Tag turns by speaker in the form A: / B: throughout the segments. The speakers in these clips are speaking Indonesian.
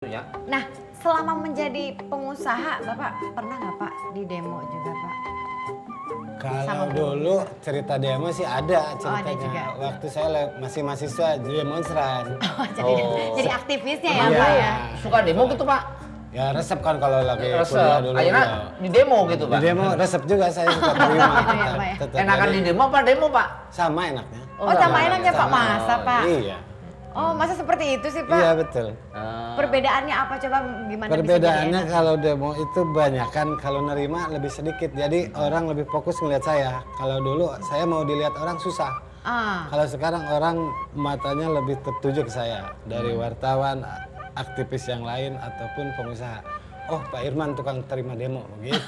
A: Ya.
B: Nah, selama menjadi pengusaha, Bapak pernah nggak Pak di demo juga Pak?
C: Kalau dulu cerita demo sih ada ceritanya.
B: ada juga.
C: Waktu saya masih mahasiswa demonstran.
B: Jadi aktivisnya ya
C: Iya.
B: Pak ya?
A: Suka demo gitu Pak?
C: Ya resep kan kalau lagi kuliah
A: Resep.
C: dulu.
A: Akhirnya
C: ya.
A: di demo gitu
C: Di
A: Pak?
C: demo resep juga saya suka terima.
B: Iya, Pak, ya.
C: tetap.
A: Enakan
C: Jadi,
A: di demo apa demo Pak?
C: sama enaknya.
B: Oh sama enaknya Pak,
C: Sama.
B: masa Pak?
C: Iya.
B: Oh masa seperti itu sih Pak?
C: Iya betul.
B: Perbedaannya apa coba gimana
C: Perbedaannya
B: bisa jadi
C: kalau demo itu banyak kan, kalau nerima lebih sedikit. Jadi orang lebih fokus ngelihat saya. Kalau dulu saya mau dilihat orang susah. Kalau sekarang orang matanya lebih tertuju ke saya dari wartawan, aktivis yang lain ataupun pengusaha. Oh Pak Irman tukang terima demo gitu.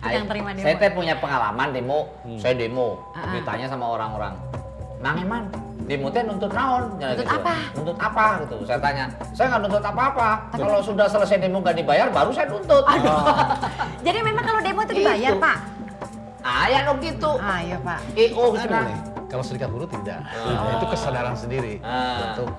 B: Tukang terima demo.
A: Saya teh punya pengalaman demo. Saya demo. Ditanya sama orang-orang. Mang Iman, demo teh nuntut naon?
B: Nuntut apa?
A: Nuntut apa gitu. Saya tanya, saya nggak nuntut apa-apa. Kalau sudah selesai demo nggak dibayar, baru saya nuntut.
B: Jadi memang kalau demo itu dibayar
A: Gitu.
B: Pak?
A: Ya dong gitu.
B: Iya Pak.
A: IO gitu
C: Aduh,
A: nah.
C: nih.
D: Kalau serikat buruh tidak, itu kesadaran sendiri untuk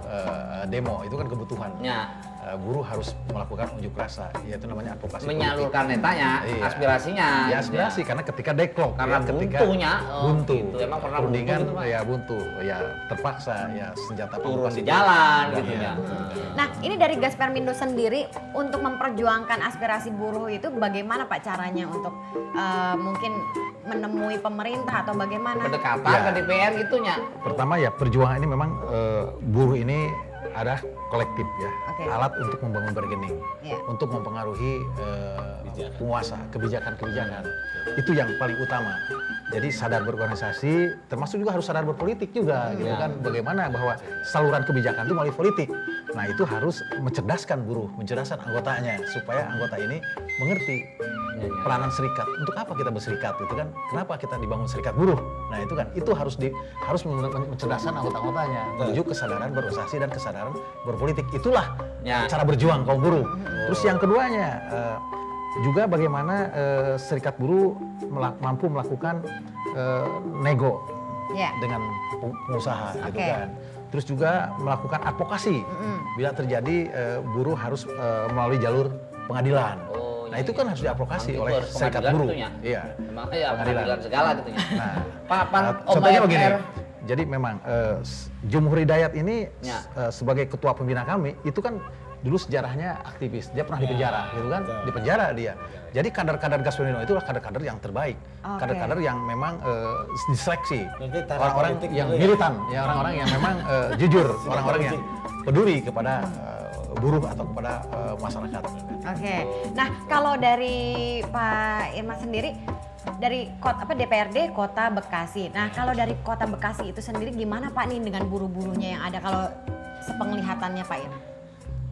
D: demo, itu kan kebutuhan.
A: Ya.
D: Buruh harus melakukan unjuk rasa, yaitu namanya advokasi
A: Menyalurkan netanya,
D: Iya.
A: aspirasinya.
D: politik. Ya aspirasi, karena ketika deadlock,
A: Karena
D: ketika
A: buntunya,
D: buntu,
A: gitu. Emang pernah buntu
D: perundingan
A: gitu, Pak?
D: ya buntu, ya terpaksa ya senjata
A: Turun
D: pamungkas
A: di
D: itu.
A: jalan
D: Iya,
A: gitu ya.
B: Nah ini dari Gaspermindo sendiri untuk memperjuangkan aspirasi buruh itu bagaimana Pak caranya untuk mungkin menemui pemerintah atau bagaimana?
A: Pendekatan
D: Ya.
A: ke DPR gitunya.
D: Pertama ya perjuangan ini memang buruh ini adalah kolektif ya,
B: Oke.
D: alat untuk membangun bargaining,
B: Iya.
D: untuk mempengaruhi penguasa, kebijakan-kebijakan. Itu yang paling utama. Jadi sadar berorganisasi, termasuk juga harus sadar berpolitik juga, gitu kan? Bagaimana bahwa saluran kebijakan itu melalui politik. Nah itu harus mencerdaskan buruh, mencerdaskan anggotanya supaya anggota ini mengerti peranan serikat. Untuk apa kita berserikat itu kan? Kenapa kita dibangun serikat buruh? Nah itu kan, itu harus mencerdaskan anggota-anggotanya menuju kesadaran berorganisasi dan kesadaran berpolitik. Itulah cara berjuang kaum buruh. Terus yang keduanya juga bagaimana serikat buruh mampu melakukan nego
B: Ya.
D: dengan pengusaha gitu
B: Oke.
D: kan. Terus juga melakukan advokasi bila terjadi buruh harus melalui jalur pengadilan. Nah itu kan harus diadvokasi oleh serikat buruh. Iya.
A: Emang ya pengadilan segala gitu ya.
D: Nah,
A: Papan
D: contohnya begini.
A: OMFR.
D: Jadi memang Jumhur Hidayat ini
A: Ya.
D: sebagai ketua pembina kami itu kan dulu sejarahnya aktivis, dia pernah dipenjara, gitu kan? Dipenjara dia. Jadi kader-kader Gaspermindo itulah kader-kader yang terbaik, kader-kader yang memang diseleksi,
C: Berarti taraf
D: orang-orang
C: politik
D: yang
C: dulu ya?
D: militan, ya orang-orang yang memang jujur, orang-orang yang peduli kepada buruh atau kepada masyarakat.
B: Oke. Nah, kalau dari Pak Irma sendiri dari DPRD Kota Bekasi. Nah, kalau dari Kota Bekasi itu sendiri gimana Pak nih dengan buruh-buruhnya yang ada kalau sepenglihatannya Pak Irma?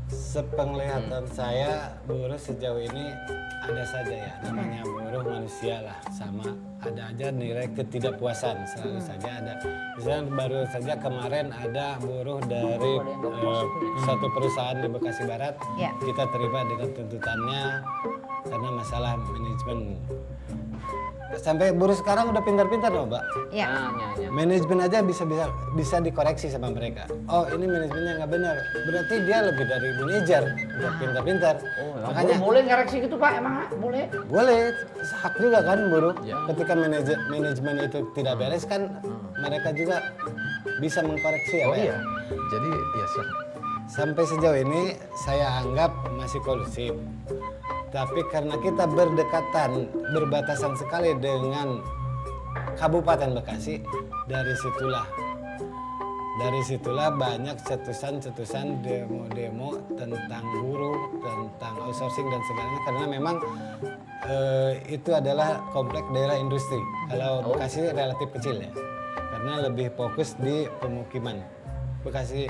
C: Sepenglihatan saya buruh sejauh ini ada saja ya, namanya buruh manusia lah, sama ada aja nilai ketidakpuasan selalu saja ada. Misalnya baru saja kemarin ada buruh dari satu perusahaan di Bekasi Barat,
B: Ya.
C: kita terima dengan tuntutannya karena masalah manajemen. Sampai buruh sekarang udah pintar-pintar loh Mbak.
B: Ya.
C: Manajemen aja bisa dikoreksi sama mereka. Oh ini manajemennya nggak benar, berarti dia lebih dari manajer, udah pintar-pintar.
A: Makanya boleh koreksi gitu Pak, emang boleh?
C: Boleh, hak juga kan buruh. Ketika manajemen itu tidak beres kan, mereka juga bisa mengkoreksi ya.
D: Oh
C: Pak, ya?
D: iya. Jadi ya silakan.
C: Sampai sejauh ini saya anggap masih kondusif. Tapi karena kita berdekatan, berbatasan sekali dengan Kabupaten Bekasi, dari situlah banyak cetusan-cetusan demo-demo tentang buruh, tentang outsourcing dan segalanya. Karena memang itu adalah kompleks daerah industri. Kalau Bekasi relatif kecil ya, karena lebih fokus di pemukiman.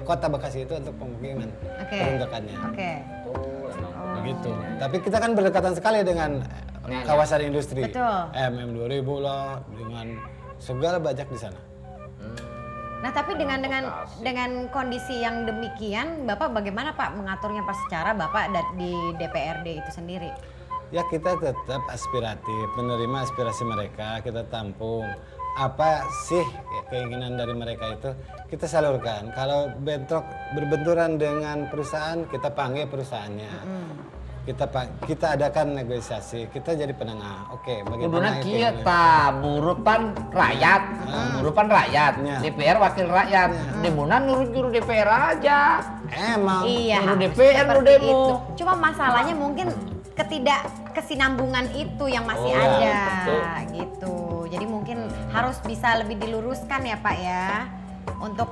C: Kota Bekasi itu untuk pemukiman, peruntukannya.
B: Oke.
C: Begitu. Tapi kita kan berdekatan sekali dengan kawasan industri.
B: Betul.
C: MM 2000 lah, dengan segala banyak di sana.
B: Nah, tapi dengan kondisi yang demikian, Bapak bagaimana Pak mengaturnya Pak secara Bapak di DPRD itu sendiri?
C: Ya kita tetap aspiratif, menerima aspirasi mereka, kita tampung. Apa sih keinginan dari mereka itu kita salurkan. Kalau bentrok berbenturan dengan perusahaan, kita panggil perusahaannya. Kita adakan negosiasi, kita jadi penengah. Oke,
A: Kuduna
C: bagaimana itu?
A: kita buruh pan rakyat, buruh pan rakyat,
C: Ya.
A: DPR wakil rakyat, demonan nurut juru DPR aja.
C: Emang.
B: Iya,
A: Suruh
B: harus
A: DPR, lu
B: seperti
A: demo.
B: itu. Cuma masalahnya mungkin ketidakkesinambungan itu yang masih
C: Oh, iya,
B: ada
A: betul.
B: gitu. Jadi mungkin harus bisa lebih diluruskan ya Pak ya. Untuk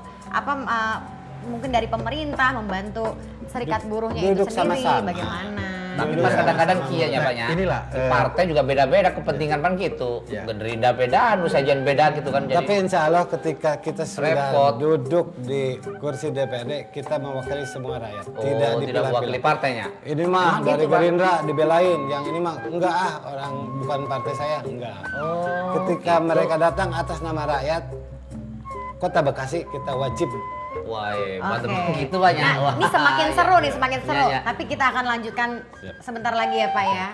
B: mungkin dari pemerintah membantu serikat buruhnya itu
C: Duduk
B: sendiri
C: sama-sama.
B: bagaimana.
A: Tapi
C: Dulu
A: pas kadang-kadang
C: sama-sama.
A: kianya Pak ya.
D: Inilah,
A: Di partai juga beda-beda kepentingan pan gitu.
D: Ya.
A: Gerindra beda, Nusajen beda gitu kan.
C: Tapi insya Allah ketika kita sudah
A: Repot.
C: duduk di kursi DPRD, kita mewakili semua rakyat.
A: Oh,
C: tidak
A: tidak mewakili
C: dipilah-pilah.
A: partainya.
C: Ini mah
A: Emang
C: dari
A: gitu, Pak?
C: Gerindra dibelain, yang ini mah enggak orang bukan partai saya, enggak. Ketika mereka datang atas nama rakyat, Kota Bekasi kita wajib.
A: Wah,
B: Oke.
A: mantep gitu banyak.
B: Nah,
A: Wah,
B: ini semakin
A: iya.
B: seru nih, semakin seru.
A: Iya, iya.
B: Tapi kita akan lanjutkan sebentar lagi ya Pak ya.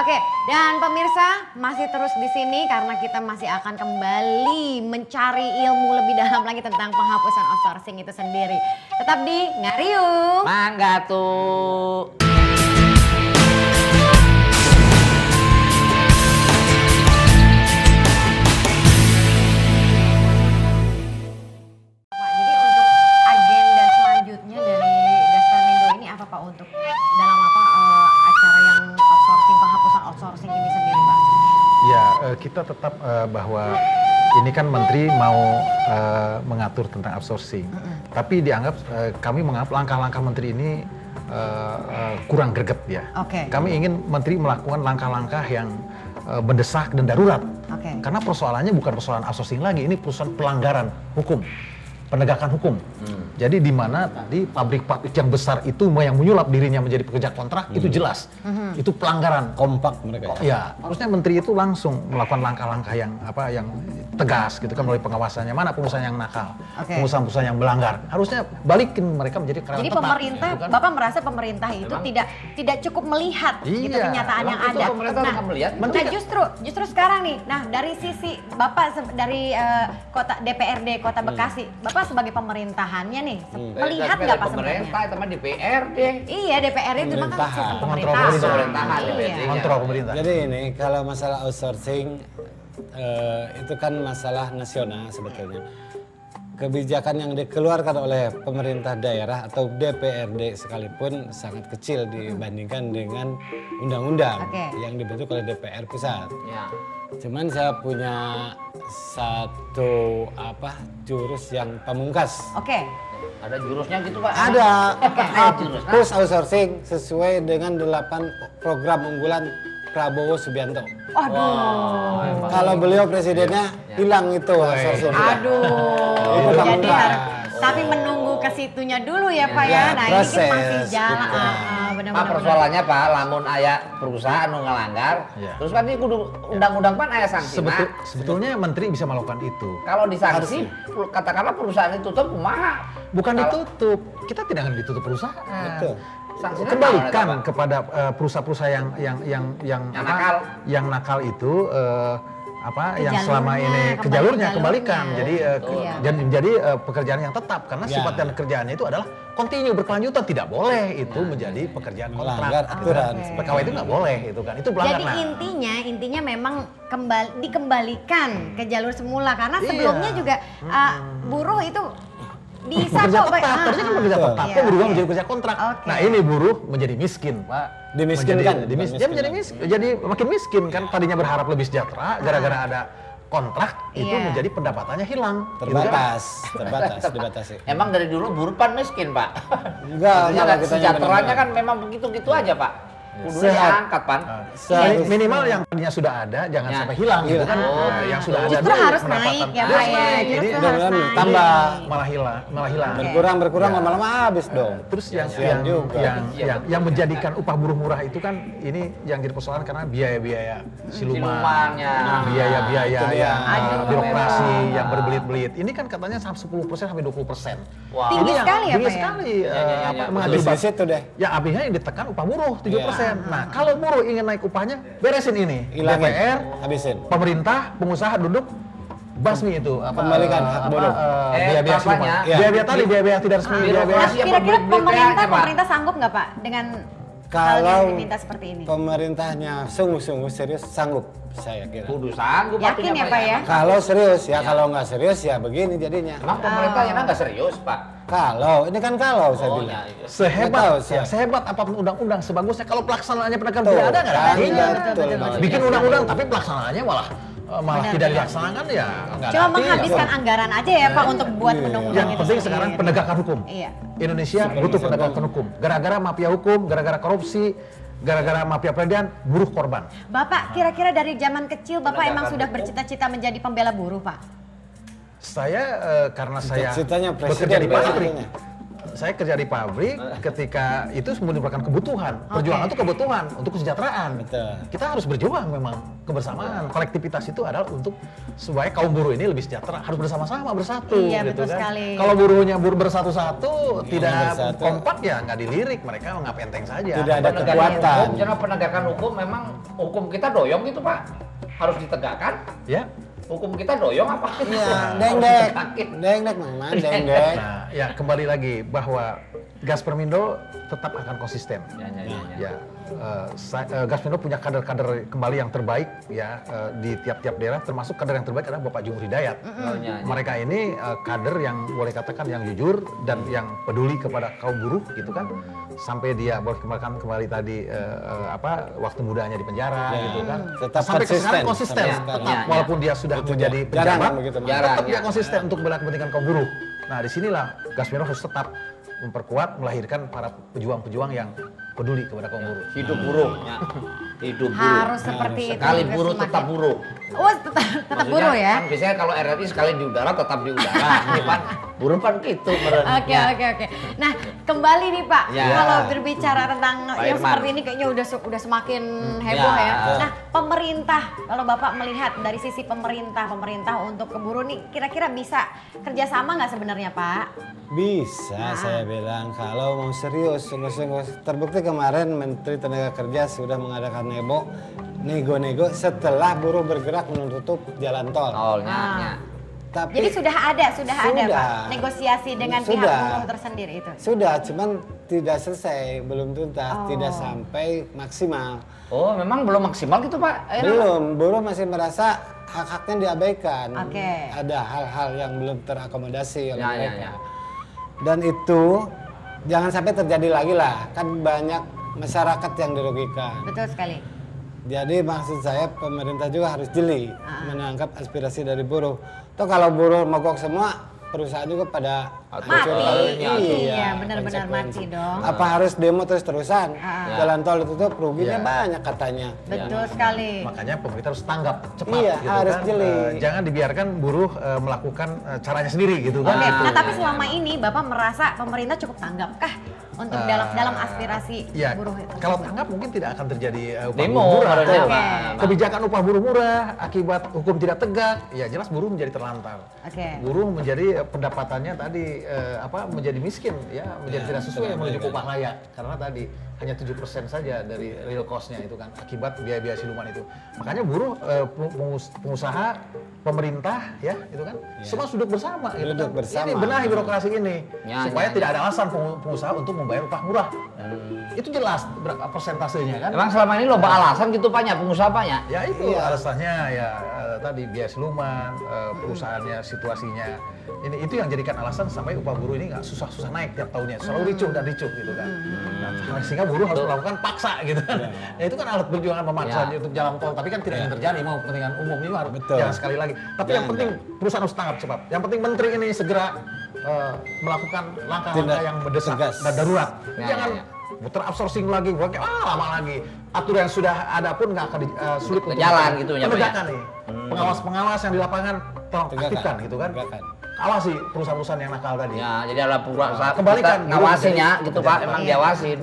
B: Oke, dan pemirsa masih terus di sini karena kita masih akan kembali mencari ilmu lebih dalam lagi tentang penghapusan outsourcing itu sendiri. Tetap di Ngariung.
A: Mangga tuh.
B: Pak, jadi untuk agenda selanjutnya dari Gaspermindo ini apa Pak untuk dalam acara yang outsourcing, penghapusan outsourcing ini sendiri Pak?
D: Ya, kita tetap bahwa ini kan menteri mau mengatur tentang outsourcing. Tapi dianggap kami menganggap langkah-langkah menteri ini kurang greget ya.
B: Oke.
D: Kami ingin menteri melakukan langkah-langkah yang mendesak dan darurat.
B: Oke.
D: Karena persoalannya bukan persoalan outsourcing lagi, ini persoalan pelanggaran hukum, penegakan hukum. Jadi di mana tadi pabrik-pabrik yang besar itu yang menyulap dirinya menjadi pekerja kontrak itu jelas, itu pelanggaran.
C: Kompak mereka.
D: Ya, harusnya menteri itu langsung melakukan langkah-langkah yang tegas gitu kan melalui pengawasannya. Mana pengusaha yang nakal,
B: Oke.
D: pengusaha-pengusaha yang melanggar. Harusnya balikin mereka menjadi karyawan
B: Jadi
D: tetap.
B: pemerintah,
D: gitu kan.
B: Bapak merasa pemerintah itu tidak cukup melihat gitu
D: Iya,
B: kenyataan yang
A: Emang itu
B: ada.
A: pemerintah nggak melihat?
B: Nah, justru sekarang nih, nah dari sisi Bapak dari kota DPRD Kota Bekasi, Bapak sebagai pemerintahannya nih melihat nggak Pak sebenarnya?
A: Pemerintah, teman DPRD.
B: Iya DPRD itu kan
C: Pemerintahan.
B: sistem
D: Pengontrol
B: pemerintahan.
A: pemerintahan,
B: Iya.
D: Kontrol pemerintah.
C: Jadi ini kalau masalah outsourcing itu kan masalah nasional sebetulnya. Kebijakan yang dikeluarkan oleh pemerintah daerah atau DPRD sekalipun sangat kecil dibandingkan dengan undang-undang
B: Oke.
C: yang dibentuk oleh DPR pusat.
A: Ya.
C: Cuman saya punya satu jurus yang pamungkas.
B: Oke.
A: Ada jurusnya gitu Pak?
C: Ada
A: jurus.
C: push outsourcing sesuai dengan 8 program unggulan Prabowo Subianto.
B: Aduh.
C: Kalau beliau presidennya hilang itu outsourcing.
B: Aduh.
C: Itu
B: Jadi
C: pamungkas.
B: harus tapi menunggu ke situnya dulu ya Pak ya.
C: Ya,
B: Nah, ini kan masih
C: proses
B: jalan.
C: gitu.
A: Pak persoalannya Pak, lamun aya perusahaan nu ngelanggar,
D: Iya.
A: terus kan ini kudu undang-undang pan aya sanksi.
D: Sebetulnya menteri bisa melakukan itu.
A: Kalau disanksi, katakanlah perusahaan itu tutup, kumaha?
D: Bukan
A: Kalau-
D: ditutup, kita tidak akan ditutup perusahaan.
C: Betul.
A: Sanksinya
D: Kembalikan
A: naon eta, Pak?
D: kepada perusahaan-perusahaan yang
A: nakal.
D: yang nakal itu
B: Ke
D: yang
B: jalurnya,
D: selama ini
B: kembali
D: ke
B: ke
D: jalurnya
B: jalurnya.
D: kembalikan. Jadi
B: Iya.
D: dan menjadi pekerjaan yang tetap karena
C: Ya.
D: sifat dan kerjaannya itu adalah kontinu berkelanjutan, tidak boleh itu menjadi pekerjaan
C: Melanggar
D: kontrak.
C: aturan.
B: Oke.
D: Pegawai itu nggak boleh itu kan. Itu pelanggar.
B: Jadi intinya memang dikembalikan ke jalur semula karena
D: Iya.
B: sebelumnya juga buruh itu bisa
D: bekerja
B: kok.
D: tetap, harusnya kan bekerja tetap,
B: Iya,
D: kok berubah
B: iya.
D: menjadi kerja kontrak.
B: Oke.
D: Nah ini buruh menjadi miskin, Pak.
C: Dimiskinkan,
D: Menjadi, dia menjadi miskin, jadi makin miskin kan. Tadinya berharap lebih sejahtera, gara-gara ada kontrak itu
B: Iya.
D: menjadi pendapatannya hilang. Gitu kan.
C: Terbatas, dibatasi.
A: Emang dari dulu buruh pan miskin Pak.
C: Enggak,
A: Maksudnya
C: malah kita
A: sejahteranya kan memang begitu-gitu aja Pak. Kudunya
C: Sehat.
A: diangkat Pan.
D: Minimal yang tadinya sudah ada jangan
A: Ya.
D: sampai hilang gitu kan.
A: Oh,
D: Yang sudah ada
B: Justru
D: dulu
B: harus
D: pendapatan.
B: naik ya
D: Harus
B: Pak ya.
D: naik.
B: Justru
D: Ini
B: harus
C: mudah-mudahan
B: naik.
C: tambah.
D: malah hilang.
C: Berkurang
D: Ya.
C: lama-lama habis dong.
D: Terus yang
C: Kasihan juga.
D: yang menjadikan upah buruh murah itu kan ini yang jadi persoalan karena biaya-biaya siluman,
A: Silumannya.
D: biaya-biaya
C: itu dia.
D: yang
B: Aduh.
D: birokrasi yang berbelit-belit. Ini kan katanya sampai 10% sampai 20%.
A: Wah.
B: Tinggi
D: Ini yang
B: sekali ya,
D: tinggi
B: Pak, ya?
D: sekali
A: Ya, ya, ya, ya.
C: Habis di situ deh.
D: Ya akhirnya yang ditekan upah buruh 7%. Nah kalau buruh ingin naik upahnya beresin ini.
C: Hilangin.
D: DPR,
C: Habisin.
D: pemerintah, pengusaha duduk basmi itu apa
C: Kembalikan hak buruh.
D: biaya-biaya siluman.
A: bapaknya.
D: Biaya-biaya tadi, biaya-biaya tidak resmi, biaya-biaya.
A: Birokrasi yang
B: Kira-kira
A: berbeda, Pak.
B: pemerintah sanggup nggak Pak dengan hal
C: Kalau
B: yang diminta seperti ini?
C: pemerintahnya sungguh-sungguh serius sanggup, saya kira.
A: Kudu sanggup.
B: Yakin
A: artinya,
B: ya, Pak, ya?
C: Kalau serius ya, kalau nggak serius ya begini jadinya.
A: Emang pemerintah yang nggak serius, Pak?
C: Kalau ini kan kalau saya
A: Oh,
C: bilang.
A: ya, iya.
C: Nggak tahu,
D: Sehebat apapun undang-undang, sebagusnya kalau pelaksanaannya penegakan
C: Tuh,
D: tidak ada nggak ada
C: kan,
D: artinya.
C: betul, betul.
D: Bikin undang-undang tapi pelaksanaannya malah
B: Benar,
D: tidak
B: benar.
D: dilaksanakan ya nggak ada
B: Cuma
D: artinya.
B: menghabiskan anggaran aja ya Pak untuk buat
C: Iya.
B: undang-undang
D: Yang
B: itu
D: penting
B: sendiri.
D: sekarang penegakan hukum.
B: Iya.
D: Indonesia butuh penegakan hukum. Gara-gara mafia hukum, gara-gara korupsi, gara-gara mafia peradilan, buruh korban.
B: Bapak kira-kira dari zaman kecil Bapak
A: Penegakan
B: emang sudah
A: hukum.
B: bercita-cita menjadi pembela buruh Pak?
D: Saya karena saya
C: Cita-citanya
D: bekerja
C: presiden
D: di pabrik,
C: katanya.
D: saya kerja di pabrik ketika itu merupakan kebutuhan. Perjuangan itu kebutuhan untuk kesejahteraan.
C: Betul.
D: Kita harus berjuang memang kebersamaan. Kolektivitas itu adalah untuk supaya kaum buruh ini lebih sejahtera, harus bersama-sama bersatu.
B: Iya,
D: gitu
B: betul
D: kan.
B: sekali.
D: Kalau buruhnya bersatu-satu, tidak
C: bersatu.
D: kompak ya nggak dilirik, mereka nggak enteng saja.
C: Tidak ada
A: Penegakan
C: kekuatan.
A: hukum, karena penegakan hukum memang hukum kita doyong gitu, Pak. Harus ditegakkan.
D: Ya.
A: Hukum kita doyong apa?
C: Iya, deng-deng.
A: Sakit.
C: Deng-deng, Mang, deng-deng.
D: Nah, ya kembali lagi bahwa Gaspermindo tetap akan konsisten. Ya, Gaspermindo punya kader-kader kembali yang terbaik ya di tiap-tiap daerah, termasuk kader yang terbaik adalah Bapak Jumhur Hidayat. Mereka ini kader yang boleh katakan yang jujur dan yang peduli kepada kaum buruh gitu kan, sampai dia boleh kembali tadi waktu mudanya di penjara
C: Ya,
D: gitu kan,
C: tetap
D: sampai ke sekarang
C: konsisten.
D: konsisten,
C: Sampai
D: tetap
A: sekarang. Ya,
D: walaupun dia sudah
C: Itu
D: menjadi
C: dia. Jarang
D: pejabat,
C: begitu, Mang.
A: Jarang.
D: tetap dia
A: Ya.
D: konsisten untuk membela kepentingan kaum buruh. Nah, disinilah Gaspermindo harus tetap memperkuat, melahirkan para pejuang-pejuang yang peduli kepada kaum buruh.
A: Hidup buruh. Ya. Hidup buruh.
B: Harus seperti itu.
A: Sekali buruh
B: semakin-
A: tetap buruh.
B: Oh, tetap
A: Maksudnya,
B: buruh ya?
A: Kan biasanya kalau RRI sekali di udara tetap di udara. Ini kan buruh kan gitu meren.
B: Oke, oke, oke. Nah, kembali nih Pak,
A: Ya.
B: kalau berbicara tentang
A: Pak
B: yang
A: Irman.
B: seperti ini kayaknya udah semakin heboh
A: Ya.
B: ya. Nah, pemerintah, kalau Bapak melihat dari sisi pemerintah untuk ke buruh nih, kira-kira bisa kerjasama nggak sebenarnya Pak?
C: Bisa saya bilang kalau mau serius sungguh-sungguh. Terbukti kemarin Menteri Tenaga Kerja sudah mengadakan nego-nego setelah buruh bergerak menutup jalan tol.
A: Tolnya.
C: Tapi
B: Jadi sudah ada
C: Sudah.
B: Pak negosiasi dengan pihak
C: Sudah.
B: buruh tersendiri itu.
C: sudah, cuman tidak selesai, belum tuntas,
B: Oh.
C: tidak sampai maksimal.
A: Oh, memang belum maksimal gitu, Pak?
C: Belum, buruh masih merasa hak-haknya diabaikan.
B: Oke.
C: Ada hal-hal yang belum terakomodasi oleh
A: Ya, ya,
C: mereka.
A: ya.
C: Dan itu jangan sampai terjadi lagi lah, kan banyak masyarakat yang dirugikan.
B: Betul sekali.
C: Jadi maksud saya pemerintah juga harus jeli menangkap aspirasi dari buruh. Toh kalau buruh mogok semua, perusahaan juga pada
B: Mati.
A: Iya,
B: Iya, benar-benar
C: konsekuensi.
B: mati dong.
C: Apa harus demo terus-terusan?
B: Ah.
C: Jalan tol ditutup, ruginya
D: Ya.
C: banyak katanya.
B: Betul sekali.
D: Makanya pemerintah harus tanggap cepat
C: Iya,
D: gitu
C: harus
D: kan.
C: jeli.
D: Jangan dibiarkan buruh melakukan caranya sendiri gitu kan.
B: Oke,
D: Gitu.
B: nah tapi selama ini Bapak merasa pemerintah cukup tanggapkah untuk dalam aspirasi
D: Ya,
B: buruh itu?
D: kalau tanggap mungkin tidak akan terjadi upah
A: Demo
D: buruh murah.
A: barunya,
B: Oke.
A: Pak.
D: Kebijakan upah buruh murah akibat hukum tidak tegak, ya jelas buruh menjadi terlantar.
B: Oke.
D: Buruh menjadi pendapatannya tadi menjadi miskin ya, menjadi tidak sesuai menuju ke upah layak karena tadi hanya 7% saja dari real cost-nya itu kan akibat biaya-biaya siluman itu. Makanya buruh pengusaha, pemerintah ya itu kan semua duduk bersama gitu
C: Duduk
D: kan.
C: bersama.
D: Ini benahi birokrasi ini
A: Ya,
D: supaya
A: ya,
D: tidak ada alasan pengusaha untuk membayar upah murah. Itu jelas berapa persentasenya kan.
A: Emang selama ini loba alasan gitu, Pak, ya, pengusaha, Pak, ya?
D: Ya itu alasannya ya tadi biaya siluman, perusahaannya, situasinya. Itu yang jadikan alasan sampai upah buruh ini nggak susah-susah naik tiap tahunnya, selalu ricuh dan ricuh gitu kan. Nah, sehingga buruh harus melakukan paksa gitu kan. Ya itu kan alat perjuangan memaksa
A: Ya.
D: untuk jalan tol, tapi kan tidak ingin terjadi mau kepentingan umum ini harus
C: Betul.
D: jangan sekali lagi. Tapi yang penting perusahaan harus tanggap cepat. Yang penting menteri ini segera melakukan langkah-langkah
C: Tindak
D: yang mendesak
C: tegas.
D: dan darurat.
A: Ya,
D: Jangan
A: ya,
D: muter outsourcing lagi, lama lagi. Aturan yang sudah ada pun nggak akan sulit untuk
A: Jalan gitu ya, Pak, ya?
D: penegakan nih. Pengawas-pengawas yang di lapangan tolong
C: Tegakkan.
D: aktifkan gitu kan.
C: Tegakkan.
D: Awasi perusahaan-perusahaan yang nakal tadi.
A: Ya, jadi ada perusahaan
D: Kembalikan,
A: kita ngawasin
D: buruh
A: ya,
D: jadi
A: gitu, Pak.
D: pejabat.
A: Emang
B: Iya.
A: diawasin.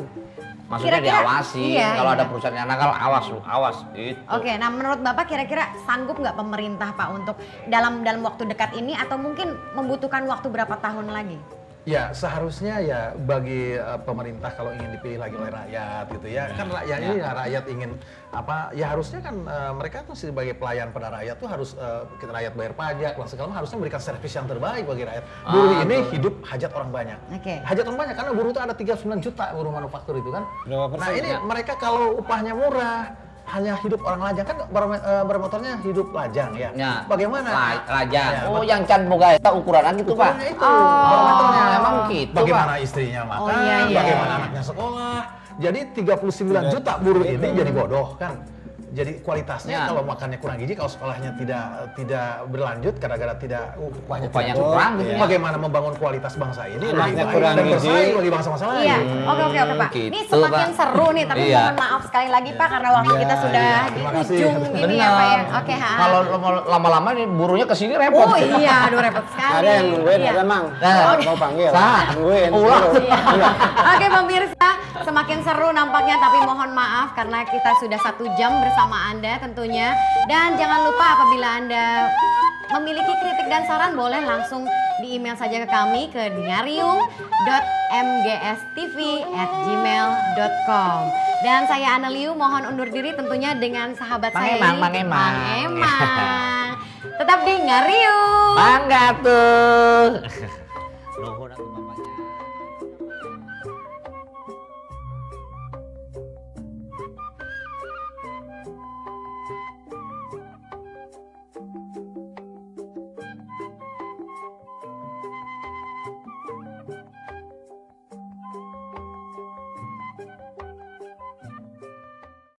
A: Maksudnya
B: Kira-kira,
A: diawasin.
B: iya,
A: Kalau
B: iya.
A: ada perusahaan yang nakal, awas lu, awas. Gitu.
B: Oke, nah menurut Bapak kira-kira sanggup nggak pemerintah Pak untuk dalam waktu dekat ini atau mungkin membutuhkan waktu berapa tahun lagi?
D: Ya seharusnya ya bagi pemerintah kalau ingin dipilih lagi oleh rakyat gitu ya, kan rakyat ini ya rakyat ingin apa ya harusnya kan mereka tuh sebagai pelayan pada rakyat tuh harus kita rakyat bayar pajak lah segala macam harusnya memberikan servis yang terbaik bagi rakyat. Buruh ini hidup hajat orang banyak. Hajat orang banyak karena buruh itu ada 39 juta buruh manufaktur itu kan.
C: Berapa persen?
D: Nah ini mereka kalau upahnya murah hanya hidup orang lajang kan bermotornya hidup lajang ya. Bagaimana?
A: Lajang. Oh, yang can boga eta ukuran gitu, Pak.
D: Ukurannya itu. Barometernya
A: emang gitu,
D: Bagaimana
A: Pak.
D: istrinya makan,
B: Oh, iya.
D: bagaimana anaknya sekolah. Jadi 39 juta buruh ini jadi bodoh kan. Jadi kualitasnya kalau makannya kurang gizi, kalau sekolahnya tidak berlanjut gara-gara tidak
A: Upahnya kurang gitu ya.
D: Bagaimana membangun kualitas bangsa ini
C: Anaknya
D: lebih baik
C: kurang
D: dan
C: gizi.
D: bersaing bagi bangsa-bangsa lain.
B: Iya, oke Pak.
A: Gitu,
B: Ini semakin
A: Pak.
B: seru nih, tapi
A: Iya.
B: mohon maaf sekali lagi Pak karena waktu
C: Iya,
B: kita sudah
C: iya.
B: di
D: Terima kasih.
B: ujung gini ya Pak ya. Oke,
A: Kalau lama-lama nih burunya kesini repot.
B: Oh iya, aduh repot sekali.
C: Ada yang nungguin,
B: Iya.
C: ada Mang.
A: Nah.
C: Mau panggil.
A: Sah.
C: Nungguin.
A: Ulang.
C: Iya.
B: Oke pemirsa, semakin seru nampaknya tapi mohon maaf karena kita sudah 1 jam bersama Anda tentunya. Dan jangan lupa apabila Anda memiliki kritik dan saran boleh langsung di email saja ke kami ke dinarium.mgstv@gmail.com. Dan saya Aneliu mohon undur diri tentunya dengan sahabat
A: Mang
B: saya
A: Emang,
B: ini,
A: Mang Emang.
B: Mang Emang. Tetap di Ngarium.
A: Mangga tuh.